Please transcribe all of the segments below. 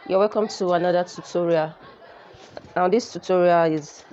You're welcome to another tutorial. Now this tutorial is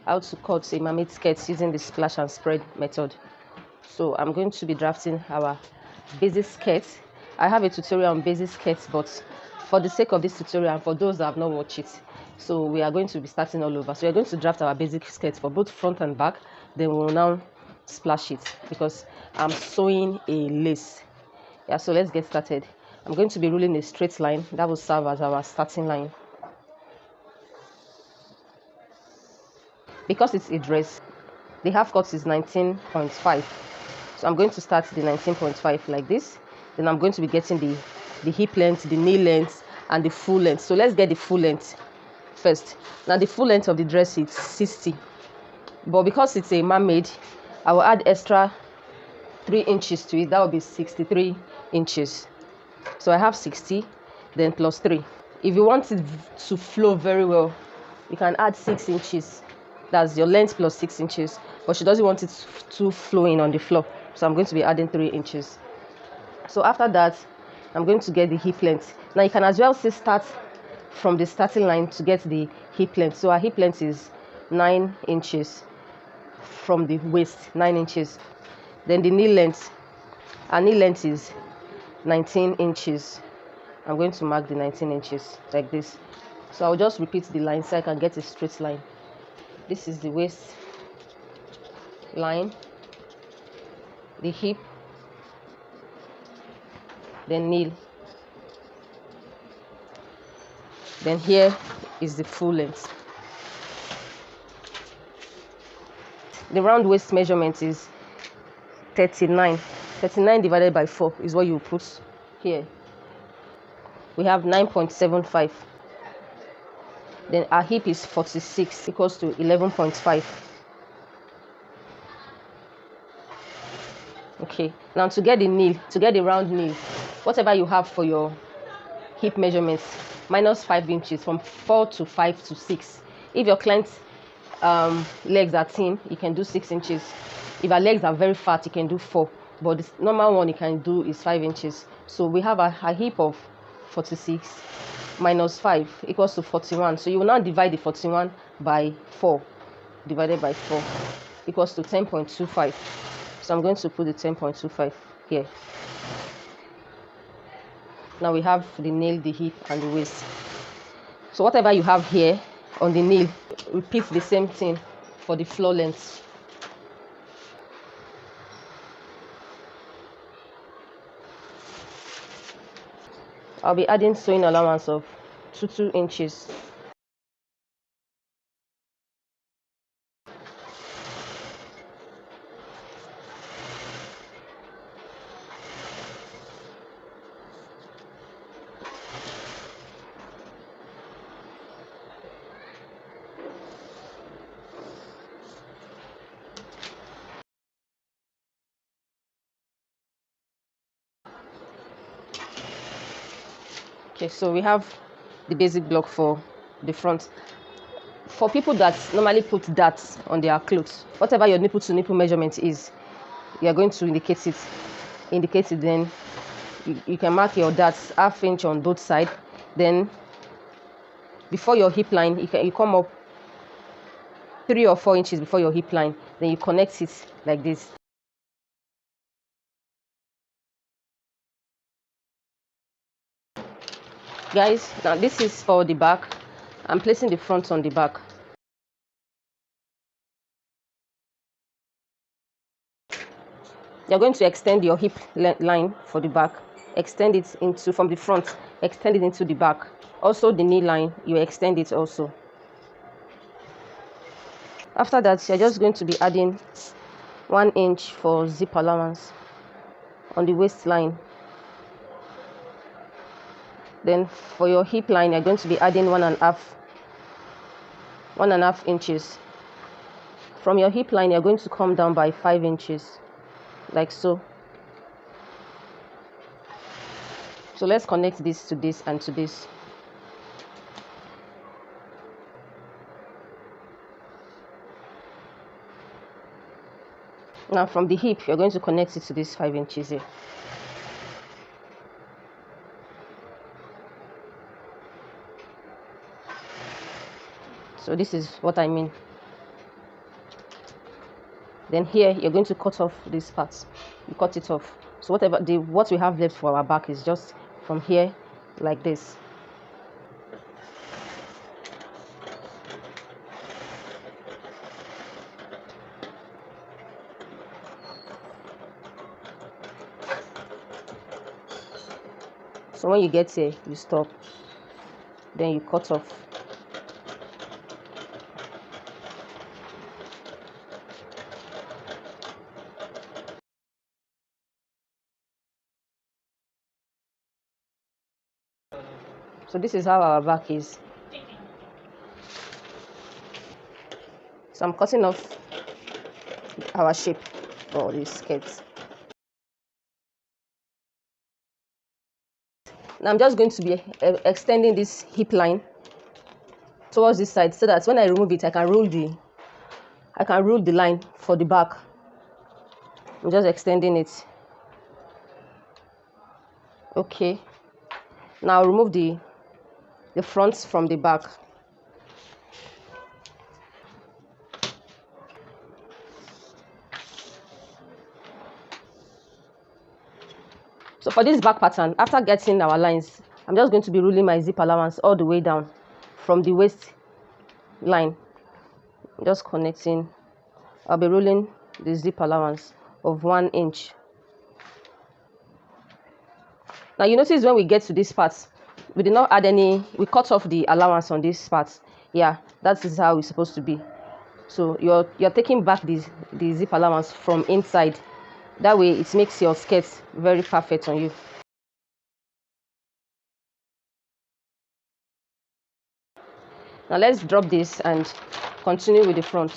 how to cut a mermaid skirt using the splash and spread method. So I'm going to be drafting our basic skirt. I have a tutorial on basic skirts, but for the sake of this tutorial and for those that have not watched it, so we are going to be starting all over. So we're going to draft our basic skirt for both front and back, then we'll now splash it because I'm sewing a lace. Yeah, so let's get started. I'm going to be ruling a straight line that will serve as our starting line. Because it's a dress, the half cut is 19.5. So I'm going to start the 19.5 like this. Then I'm going to be getting the hip length, the knee length, and the full length. So let's get the full length first. Now the full length of the dress is 60. But because it's a mermaid, I will add extra 3 inches to it. That will be 63 inches. So I have 60, then plus 3. If you want it to flow very well, you can add 6 inches. That's your length plus 6 inches. But she doesn't want it too flowing on the floor. So I'm going to be adding 3 inches. So after that, I'm going to get the hip length. Now you can as well say start from the starting line to get the hip length. So our hip length is 9 inches from the waist, 9 inches. Then the knee length, our knee length is 19 inches. I'm going to mark the 19 inches like this. So I'll just repeat the line so I can get a straight line. This is the waist line, the hip, then knee. Then here is the full length. The round waist measurement is 39. 39 divided by 4 is what you put here. We have 9.75. Then our hip is 46 equals to 11.5. Okay, now to get the knee, to get the round knee, whatever you have for your hip measurements, minus 5 inches from 4 to 5 to 6. If your client's legs are thin, you can do 6 inches. If her legs are very fat, you can do 4. But the normal one you can do is 5 inches. So we have a hip of 46 minus 5 equals to 41. So you will now divide the 41 by 4 divided by 4 equals to 10.25. So I'm going to put the 10.25 here. Now we have the nail, the hip, and the waist. So whatever you have here on the nail, repeat the same thing for the floor length. I'll be adding sewing allowance of 2 inches. Okay, so we have the basic block for the front. For people that normally put darts on their clothes, whatever your nipple to nipple measurement is, you are going to indicate it. Then you can mark your darts ½ inch on both sides. Then before your hip line, you come up 3 or 4 inches before your hip line. Then you connect it like this. Guys, now this is for the back. I'm placing the front on the back. You're going to extend your hip line for the back. Extend it into from the front. Extend it into the back. Also the knee line, you extend it also. After that, you're just going to be adding 1 inch for zip allowance on the waistline. Then for your hip line, you're going to be adding 1.5 inches. From your hip line, you're going to come down by 5 inches, like so. So let's connect this to this and to this. Now from the hip, you're going to connect it to this 5 inches here. So this is what I mean. Then here you're going to cut off this part. You cut it off. So what we have left for our back is just from here like this. So when you get here, you stop. Then you cut off. So this is how our back is. So I'm cutting off our shape for the skirt. Now I'm just going to be extending this hip line towards this side so that when I remove it, I can rule the line for the back. I'm just extending it. Okay. Now I'll remove the front from the back. So for this back pattern, after getting our lines, I'm just going to be ruling my zip allowance all the way down from the waist line. Just connecting. I'll be ruling the zip allowance of 1 inch. Now you notice when we get to this part, we did not add any, we cut off the allowance on this part. Yeah, that is how it's supposed to be. So you're taking back the zip allowance from inside. That way it makes your skirt very perfect on you. Now let's drop this and continue with the front.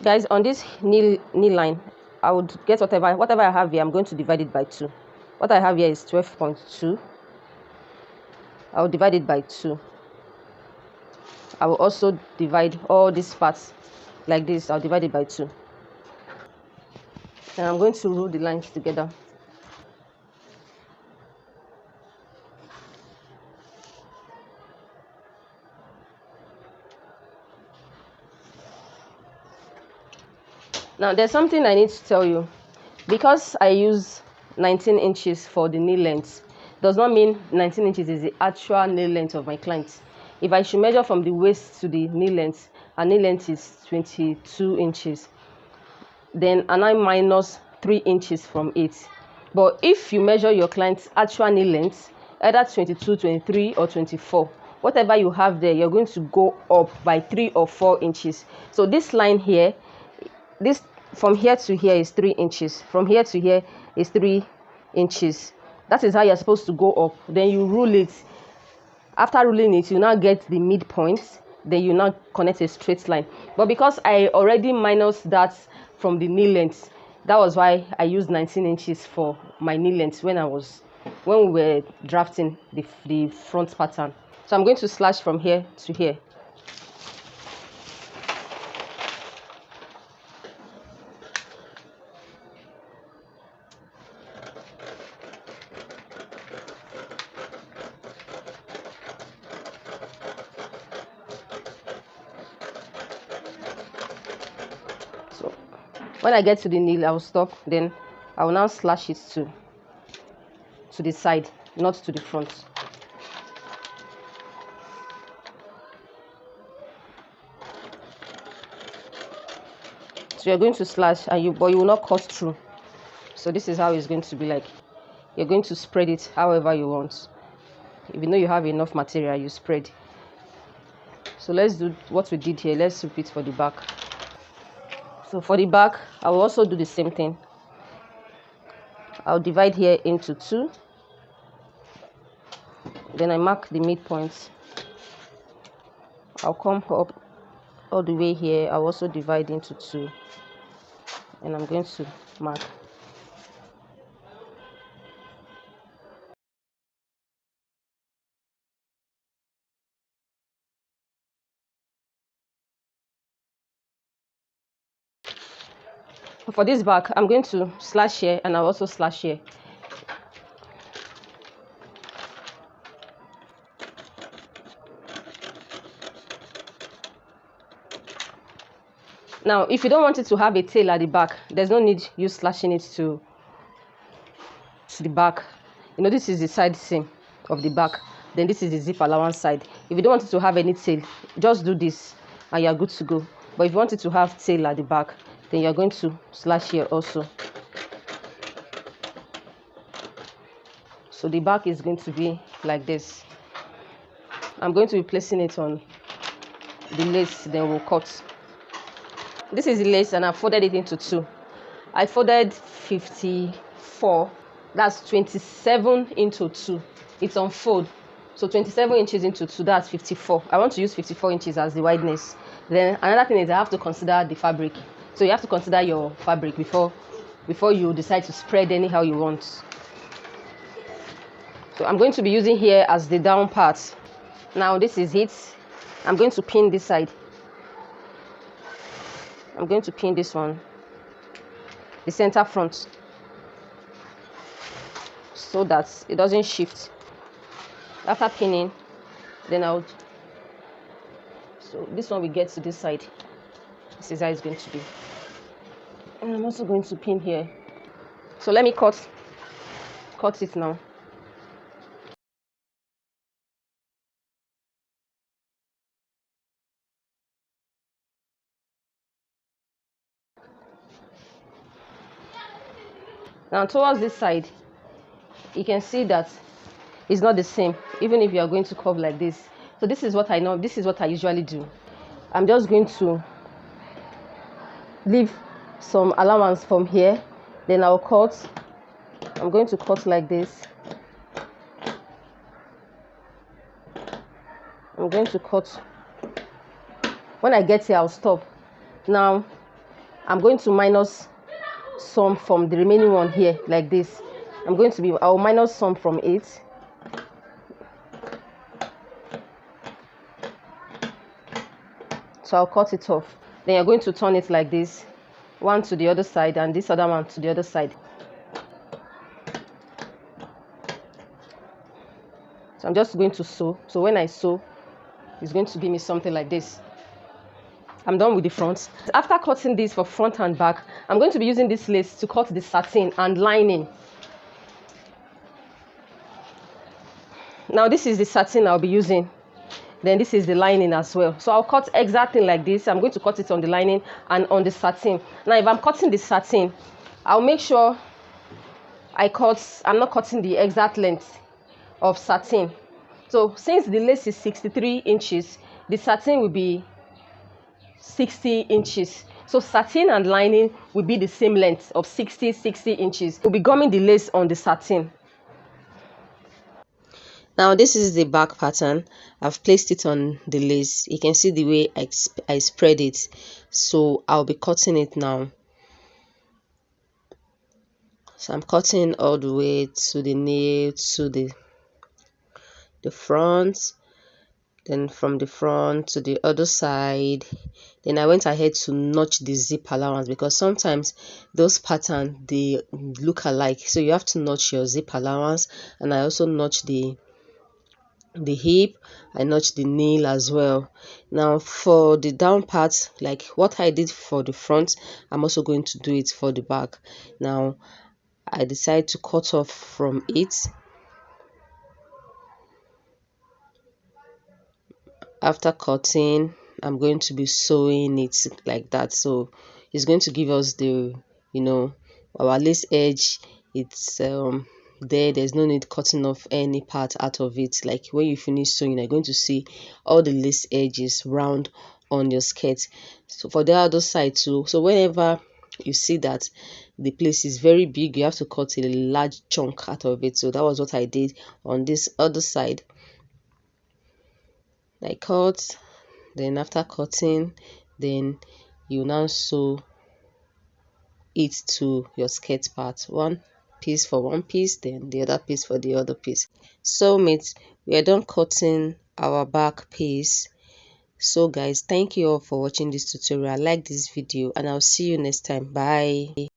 Guys, on this knee line, I would get whatever I have here, I'm going to divide it by 2. What I have here is 12.2. I will divide it by 2. I will also divide all these parts like this. I'll divide it by 2. And I'm going to rule the lines together. Now there's something I need to tell you. Because I use 19 inches for the knee length, does not mean 19 inches is the actual knee length of my client. If I should measure from the waist to the knee length, and knee length is 22 inches, then I minus 3 inches from it. But if you measure your client's actual knee length, either 22, 23 or 24, whatever you have there, you're going to go up by 3 or 4 inches. So this line here, this from here to here is 3 inches. From here to here is 3 inches. That is how you're supposed to go up. Then you rule it. After ruling it, you now get the midpoint. Then you now connect a straight line. But because I already minus that from the knee length, that was why I used 19 inches for my knee length when we were drafting the front pattern. So I'm going to slash from here to here. So when I get to the nail, I will stop. Then I will now slash it to the side, not to the front. So you're going to slash, but you will not cut through. So this is how it's going to be like. You're going to spread it however you want. If you know you have enough material, you spread. So let's do what we did here. Let's repeat for the back. So for the back, I will also do the same thing. I'll divide here into 2. Then I mark the midpoint. I'll come up all the way here. I'll also divide into 2. And I'm going to mark. For this back, I'm going to slash here and I'll also slash here. Now if you don't want it to have a tail at the back, there's no need you slashing it to the back. You know, this is the side seam of the back, then this is the zip allowance side. If you don't want it to have any tail, just do this and you're good to go. But if you want it to have tail at the back, then you're going to slash here also. So the back is going to be like this. I'm going to be placing it on the lace, then we'll cut. This is the lace and I folded it into two. I folded 54, that's 27 into 2. It's on fold, so 27 inches into 2, that's 54. I want to use 54 inches as the wideness. Then another thing is I have to consider the fabric. So you have to consider your fabric before you decide to spread anyhow you want. So I'm going to be using here as the down part. Now this is it. I'm going to pin this side. I'm going to pin this one, the center front, so that it doesn't shift. After pinning, then so this one will get to this side. This is how it's going to be. And I'm also going to pin here. So let me cut it now. Now towards this side, you can see that it's not the same, even if you are going to curve like this. So this is what I know, this is what I usually do. I'm just going to leave some allowance from here, then I'll cut. I'm going to cut like this. I'm going to cut. When I get here, I'll stop. Now I'm going to minus some from the remaining one here like this. I'll minus some from it. So I'll cut it off. Then you're going to turn it like this, one to the other side and this other one to the other side. So I'm just going to sew. So when I sew, it's going to give me something like this. I'm done with the front. After cutting this for front and back, I'm going to be using this lace to cut the satin and lining. Now this is the satin I'll be using. Then this is the lining as well. So I'll cut exactly like this. I'm going to cut it on the lining and on the satin. Now if I'm cutting the satin, I'll make sure I'm not cutting the exact length of satin. So since the lace is 63 inches, the satin will be 60 inches. So satin and lining will be the same length of 60 inches. We'll be gumming the lace on the satin. Now this is the back pattern. I've placed it on the lace. You can see the way I spread it. So I'll be cutting it now. So I'm cutting all the way to the nail, to the front, then from the front to the other side. Then I went ahead to notch the zip allowance, because sometimes those patterns, they look alike, so you have to notch your zip allowance. And I also notch the hip, I notch the nail as well. Now for the down part, like what I did for the front, I'm also going to do it for the back. Now I decide to cut off from it. After cutting, I'm going to be sewing it like that. So it's going to give us the, our lace edge. It's there's no need cutting off any part out of it. Like when you finish sewing, you're going to see all the lace edges round on your skirt. So for the other side too, so whenever you see that the place is very big, you have to cut a large chunk out of it. So that was what I did on this other side. I cut, then after cutting, then you now sew it to your skirt part. One piece for one piece, then the other piece for the other piece. So mates, we are done cutting our back piece. So guys, thank you all for watching this tutorial. Like this video and I'll see you next time. Bye.